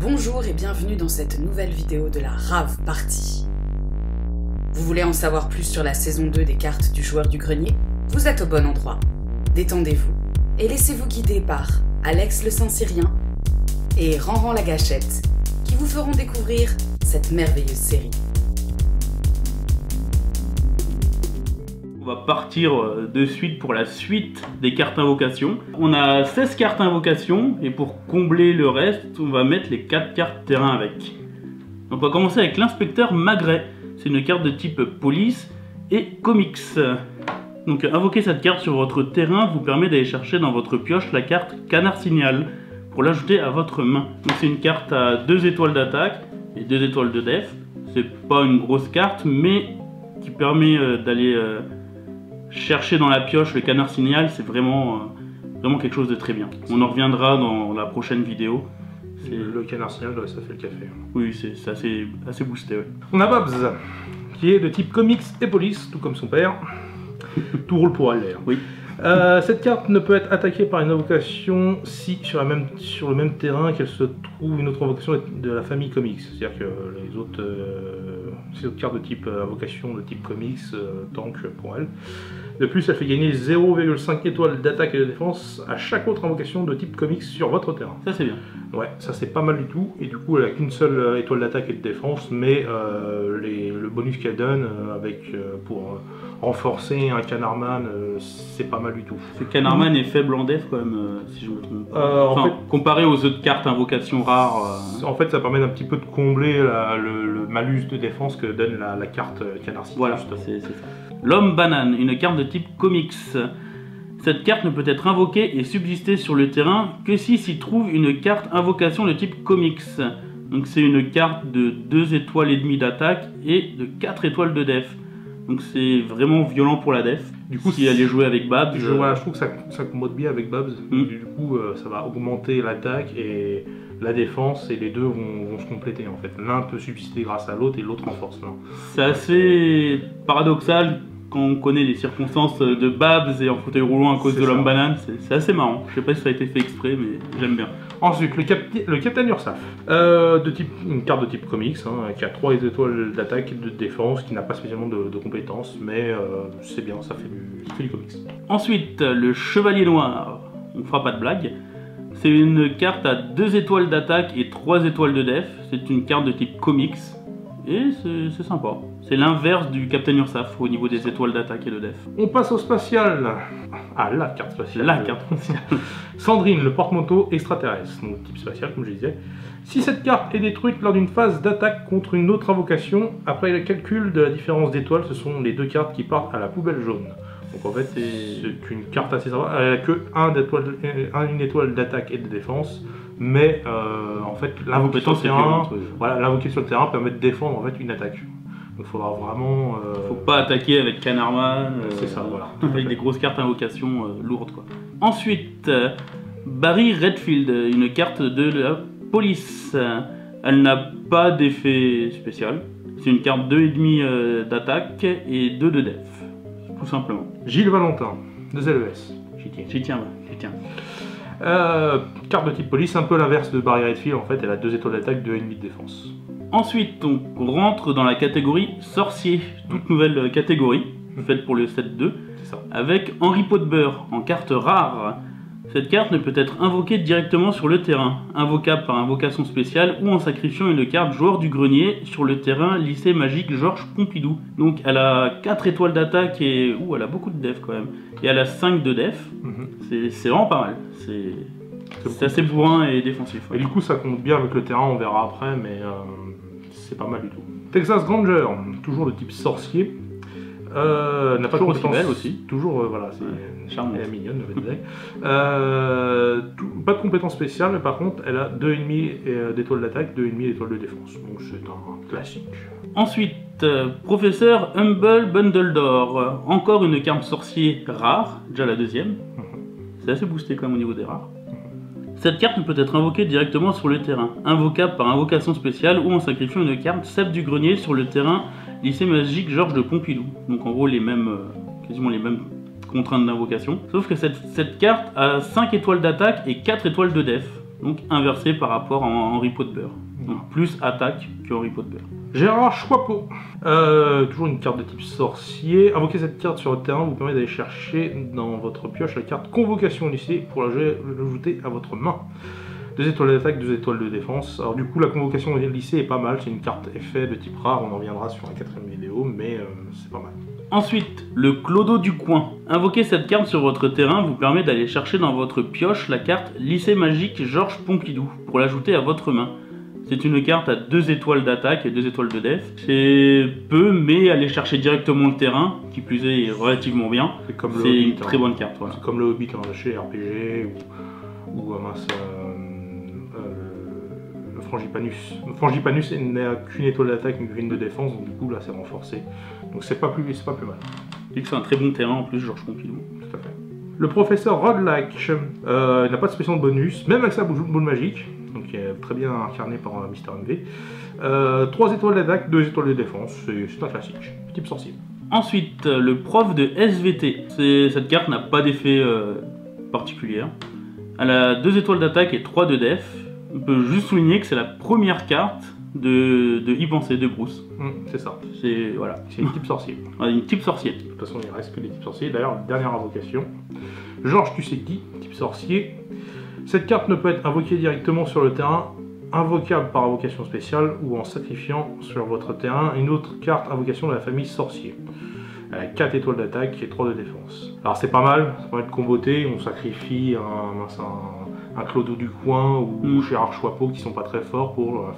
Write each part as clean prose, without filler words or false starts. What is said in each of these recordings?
Bonjour et bienvenue dans cette nouvelle vidéo de la Rave Party. Vous voulez en savoir plus sur la saison 2 des cartes du joueur du grenier? Vous êtes au bon endroit. Détendez-vous et laissez-vous guider par Alex le Saint-Cyrien et Ranran la Gâchette qui vous feront découvrir cette merveilleuse série. On va partir de suite pour la suite des cartes invocations. On a 16 cartes invocations et pour combler le reste, on va mettre les 4 cartes terrain avec. Donc on va commencer avec l'inspecteur Magret. C'est une carte de type police et comics. Donc invoquer cette carte sur votre terrain vous permet d'aller chercher dans votre pioche la carte Canard Signal pour l'ajouter à votre main. Donc c'est une carte à 2 étoiles d'attaque et 2 étoiles de def. C'est pas une grosse carte mais qui permet d'aller chercher dans la pioche le Canard Signal. C'est vraiment quelque chose de très bien. On en reviendra dans la prochaine vidéo. Le Canard Signal, ça fait le café. Oui, c'est assez boosté. Ouais. On a Babs, qui est de type comics et police, tout comme son père. Tout roule pour elle d'ailleurs. Oui. Cette carte ne peut être attaquée par une invocation si sur le même terrain qu'elle se trouve une autre invocation de la famille comics. C'est-à-dire que les autres cartes de type invocation de type comics tankent pour elle. De plus, elle fait gagner 0,5 étoiles d'attaque et de défense à chaque autre invocation de type comics sur votre terrain. Ça c'est bien. Ouais, ça c'est pas mal du tout. Et du coup, elle a qu'une seule étoile d'attaque et de défense, mais le bonus qu'elle donne pour renforcer un Canardman, c'est pas mal du tout. Ce Canardman est faible en def quand même, si je me trompe pas. En fait, comparé aux autres cartes invocations rares. En fait, ça permet d'un petit peu de combler le malus de défense que donne la carte Canard Signal. Voilà, c'est ça. L'homme banane, une carte de type comics. Cette carte ne peut être invoquée et subsister sur le terrain que si s'y trouve une carte invocation de type comics. Donc c'est une carte de 2 étoiles et demie d'attaque et de 4 étoiles de def. Donc c'est vraiment violent pour la def. Du coup, si elle est jouée avec Babs... Je trouve que ça commode bien avec Babs. Du coup, ça va augmenter l'attaque et la défense, et les deux vont se compléter en fait. L'un peut subsister grâce à l'autre et l'autre renforce l'un. C'est assez paradoxal quand on connaît les circonstances de Babs et en fauteuil roulant à cause de l'homme banane. C'est assez marrant. Je sais pas si ça a été fait exprès, mais j'aime bien. Ensuite, le Captain Ursaf, une carte de type comics, qui a 3 étoiles d'attaque et de défense, qui n'a pas spécialement de compétences, mais c'est bien, ça fait du comics. Ensuite, le Chevalier Noir, on fera pas de blague. C'est une carte à 2 étoiles d'attaque et 3 étoiles de def. C'est une carte de type comics et c'est sympa. C'est l'inverse du Captain Ursaf au niveau des étoiles d'attaque et de def. On passe au spatial. Ah, la carte spatiale. La carte spatiale. Sandrine, le porte-manteau extraterrestre, donc type spatial comme je disais. Si cette carte est détruite lors d'une phase d'attaque contre une autre invocation, après le calcul de la différence d'étoiles, ce sont les 2 cartes qui partent à la poubelle jaune. Donc en fait, c'est une carte assez sympa. Elle n'a que une étoile d'attaque et de défense, mais en fait, l'invoquer sur le terrain permet de défendre en fait une attaque. Donc il faudra vraiment... Faut pas attaquer avec Canardman, c'est ça, voilà. Avec des grosses cartes invocation lourdes quoi. Ensuite, Barry Redfield, une carte de la police. Elle n'a pas d'effet spécial. C'est une carte 2,5 d'attaque et 2 de def. Tout simplement. Gilles Valentin, 2 LES. J'y tiens. Carte de type police, un peu l'inverse de Barry Redfield, en fait, elle a 2 étoiles d'attaque, 2,5 de défense. Ensuite, on rentre dans la catégorie sorcier, toute nouvelle catégorie, faite pour le set 2, avec Henry Potbeurre en carte rare. Cette carte ne peut être invoquée directement sur le terrain, invocable par invocation spéciale ou en sacrifiant une carte joueur du grenier sur le terrain lycée magique Georges Pompidou. Donc elle a 4 étoiles d'attaque et... elle a beaucoup de def quand même. Et elle a 5 de def, c'est vraiment pas mal. C'est assez bourrin et défensif. Ouais. Et du coup ça compte bien avec le terrain, on verra après, mais c'est pas mal du tout. Texas Granger, toujours de type sorcier. N'a pas de compétence belle aussi. Toujours, voilà, elle est mignonne, pas de compétence spéciale, mais par contre, elle a 2,5 d'étoiles d'attaque, 2,5 d'étoiles de défense. Donc c'est un classique. Ensuite, professeur Humble Bundle d'Or, encore une carte sorcier rare, déjà la deuxième. C'est assez boosté quand même au niveau des rares. Cette carte ne peut être invoquée directement sur le terrain, invocable par invocation spéciale ou en sacrifiant une carte Cep du Grenier sur le terrain lycée magique Georges de Pompidou. Donc en gros quasiment les mêmes contraintes d'invocation. Sauf que cette carte a 5 étoiles d'attaque et 4 étoiles de def. donc inversé par rapport à Henri Potbear. Donc plus attaque que Henri Potbear. Gérard Choipeau, toujours une carte de type sorcier. Invoquer cette carte sur le terrain vous permet d'aller chercher dans votre pioche la carte Convocation au lycée pour l'ajouter à votre main. 2 étoiles d'attaque, 2 étoiles de défense. Alors du coup la Convocation au lycée est pas mal, c'est une carte effet de type rare, on en reviendra sur la 4ème vidéo, mais c'est pas mal. Ensuite, le Clodo du coin. Invoquer cette carte sur votre terrain vous permet d'aller chercher dans votre pioche la carte Lycée magique Georges Pompidou pour l'ajouter à votre main. C'est une carte à 2 étoiles d'attaque et 2 étoiles de def. C'est peu, mais aller chercher directement le terrain, qui plus est relativement bien. C'est une très bonne carte. Voilà. C'est comme le Hobbit chez RPG ou le Frangipanus. Le Frangipanus n'a qu'une étoile d'attaque, une de défense, donc du coup là c'est renforcé. Donc c'est pas plus mal. Et que c'est un très bon terrain en plus, Georges Pompidou. Tout à fait. Le professeur Rodlack, il n'a pas de spécial bonus, même avec sa boule magique, donc il est très bien incarné par Mister MV. 3 étoiles d'attaque, 2 étoiles de défense, c'est un classique, type sorcier. Ensuite, le prof de SVT. Cette carte n'a pas d'effet particulier. Elle a 2 étoiles d'attaque et 3 de def. On peut juste souligner que c'est la première carte de Y penser de Bruce. C'est ça. Voilà. C'est une type sorcier. Une type sorcier. De toute façon, il reste que des types sorciers. D'ailleurs, dernière invocation. Georges tu sais qui, type sorcier. Cette carte ne peut être invoquée directement sur le terrain, invocable par invocation spéciale ou en sacrifiant sur votre terrain une autre carte invocation de la famille sorcier. Elle a 4 étoiles d'attaque et 3 de défense. Alors c'est pas mal, ça permet de comboter, on sacrifie un Clodo du coin ou Gérard Choipeau qui sont pas très forts pour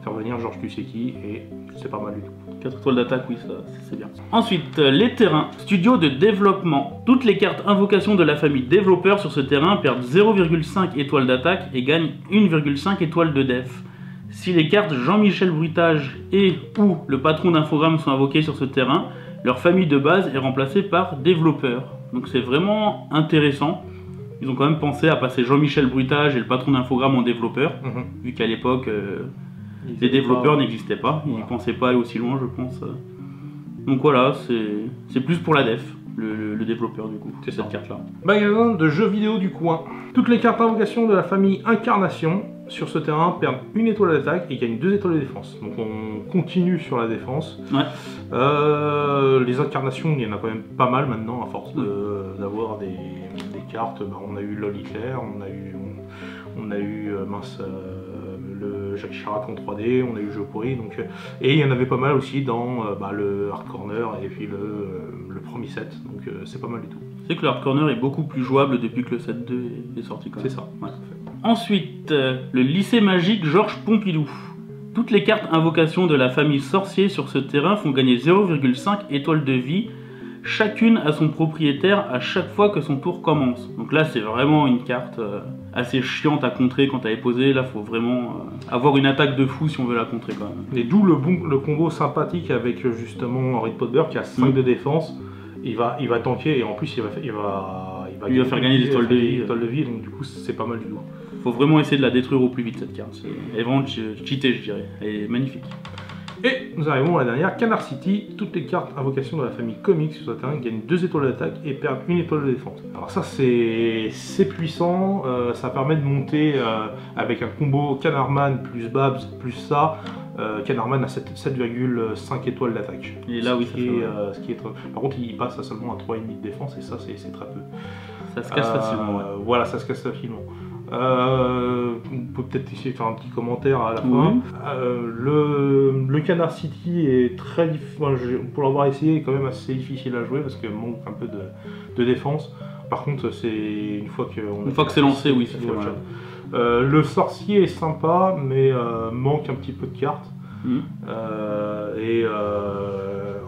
faire venir Georges tu sais qui, et c'est pas mal du tout. 4 étoiles d'attaque, oui, ça c'est bien. Ensuite, les terrains. Studio de développement. Toutes les cartes invocation de la famille développeur sur ce terrain perdent 0,5 étoiles d'attaque et gagnent 1,5 étoiles de def. Si les cartes Jean-Michel Bruitage et ou le patron d'Infogrames sont invoquées sur ce terrain, leur famille de base est remplacée par développeur. Donc c'est vraiment intéressant. Ils ont quand même pensé à passer Jean-Michel Bruitage et le patron d'Infogrames en développeur, vu qu'à l'époque les développeurs n'existaient pas. Ils ne pensaient pas aller aussi loin, je pense. Donc voilà, c'est plus pour la def, le développeur du coup, c'est cette carte-là. Magasin de jeux vidéo du coin. Toutes les cartes invocation de la famille Incarnation sur ce terrain perdent 1 étoile d'attaque et gagnent 2 étoiles de défense. Donc on continue sur la défense. Ouais. Les incarnations, il y en a quand même pas mal maintenant à force d'avoir des cartes. On a eu Lol Hitler, on a eu le Jacques Chirac en 3D, on a eu Jeu pourri, donc, et il y en avait pas mal aussi dans le Hard Corner et puis le premier set, donc c'est pas mal du tout. C'est que le Hard Corner est beaucoup plus jouable depuis que le set 2 est sorti quand même. C'est ça. Ouais. Ensuite, le lycée magique Georges Pompidou. Toutes les cartes invocation de la famille sorcier sur ce terrain font gagner 0,5 étoiles de vie, chacune à son propriétaire à chaque fois que son tour commence. Donc là c'est vraiment une carte assez chiante à contrer quand elle est posée. Là faut vraiment avoir une attaque de fou si on veut la contrer quand même. Et d'où le combo sympathique avec justement Henri Potbear qui a 5 de défense. Il va tanker et en plus il va faire gagner des étoiles de vie. Donc du coup c'est pas mal du tout. Faut vraiment essayer de la détruire au plus vite cette carte. Elle est vraiment cheatée je dirais. Elle est magnifique. Et nous arrivons à la dernière, Canard City. Toutes les cartes invocation de la famille comics sur ce terrain gagnent 2 étoiles d'attaque et perdent 1 étoile de défense. Alors ça c'est puissant, ça permet de monter avec un combo Canardman plus Babs plus ça. Canardman a 7,5 étoiles d'attaque. Et là oui, ce qui est par contre il passe seulement à 3,5 de défense et ça c'est très peu. Ça se casse facilement. Ouais. Voilà, ça se casse facilement. On peut peut-être essayer de faire un petit commentaire à la fin. Le Canard City est très pour l'avoir essayé, est quand même assez difficile à jouer parce qu'il manque un peu de défense. Par contre, c'est une fois que c'est lancé, oui, ça fait mal. Le sorcier est sympa, mais manque un petit peu de cartes.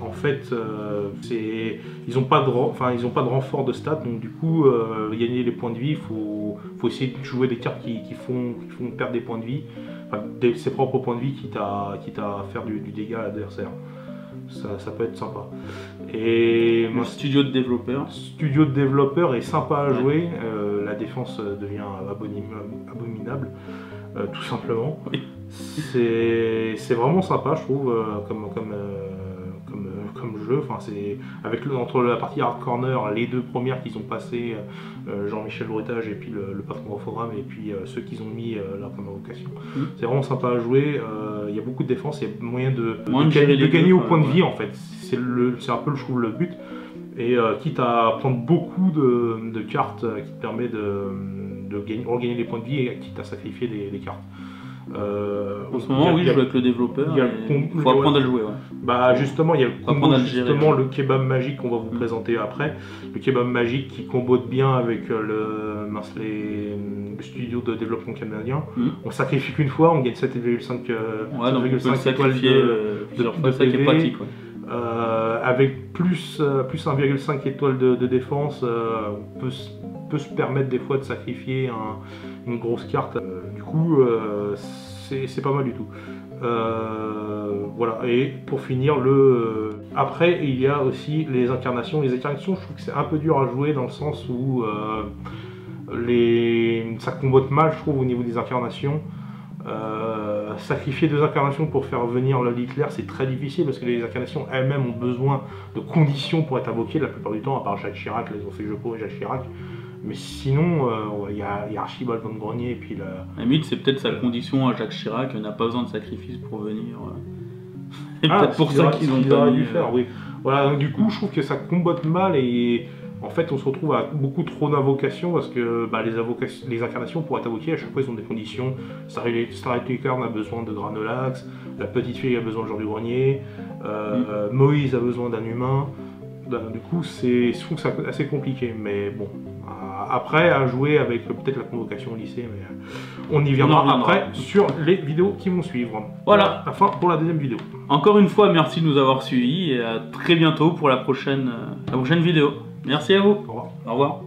En fait, ils n'ont pas de renfort de stats, donc du coup, gagner les points de vie, il faut essayer de jouer des cartes qui font perdre des points de vie, ses propres points de vie, quitte à faire du dégât à l'adversaire. Ça peut être sympa. Et le studio de développeur est sympa à jouer, la défense devient abominable, tout simplement. C'est vraiment sympa, je trouve, comme jeu. Enfin, c'est entre la partie hard corner, les deux premières qu'ils ont passées, Jean-Michel Brutage et puis le patron au forum, et puis ceux qu'ils ont mis là comme invocation. C'est vraiment sympa à jouer. Il y a beaucoup de défense, il y a moyen de gagner au point de vie en fait. C'est un peu, je trouve, le but. Et quitte à prendre beaucoup de cartes qui te permet de regagner des points de vie, et quitte à sacrifier des cartes. En ce moment, oui, je joue avec le développeur. Il faut apprendre à le jouer. Ouais. Bah justement, il y a le kebab magique qu'on va vous présenter après. Le kebab magique qui combote bien avec le studio de développement canadien. On sacrifie qu'une fois, on gagne 7,5 étoiles de ça qui est pratique. Ouais. Avec plus 1,5 étoiles de défense, on peut se permettre des fois de sacrifier une grosse carte. Du coup, c'est pas mal du tout. Voilà, et pour finir, après il y a aussi les incarnations. Les incarnations, je trouve que c'est un peu dur à jouer dans le sens où ça combote mal, je trouve, au niveau des incarnations. Sacrifier 2 incarnations pour faire venir le Hitler, c'est très difficile parce que les incarnations elles-mêmes ont besoin de conditions pour être invoquées la plupart du temps, à part Jacques Chirac, ils ont fait jeu pour Jacques Chirac. Mais sinon, il y a Archibald von Grenier et puis la limite, c'est peut-être sa condition à Jacques Chirac, n'a pas besoin de sacrifice pour venir. C'est peut-être pour ça qu'ils ont pas dû faire. Oui. Voilà, donc du coup, je trouve que ça combote mal et en fait, on se retrouve à beaucoup trop d'invocations parce que les incarnations, pour être invoquées, à chaque fois, ils ont des conditions. Starlight Unicorn a besoin de Granolax, la petite fille a besoin de Jean du Grenier, Moïse a besoin d'un humain. Du coup, je trouve que c'est assez compliqué, mais bon. Après, à jouer avec peut-être la convocation au lycée, mais on y viendra après sur les vidéos qui vont suivre. Voilà. Enfin, pour la deuxième vidéo. Encore une fois, merci de nous avoir suivis et à très bientôt pour la prochaine vidéo. Merci à vous. Au revoir. Au revoir.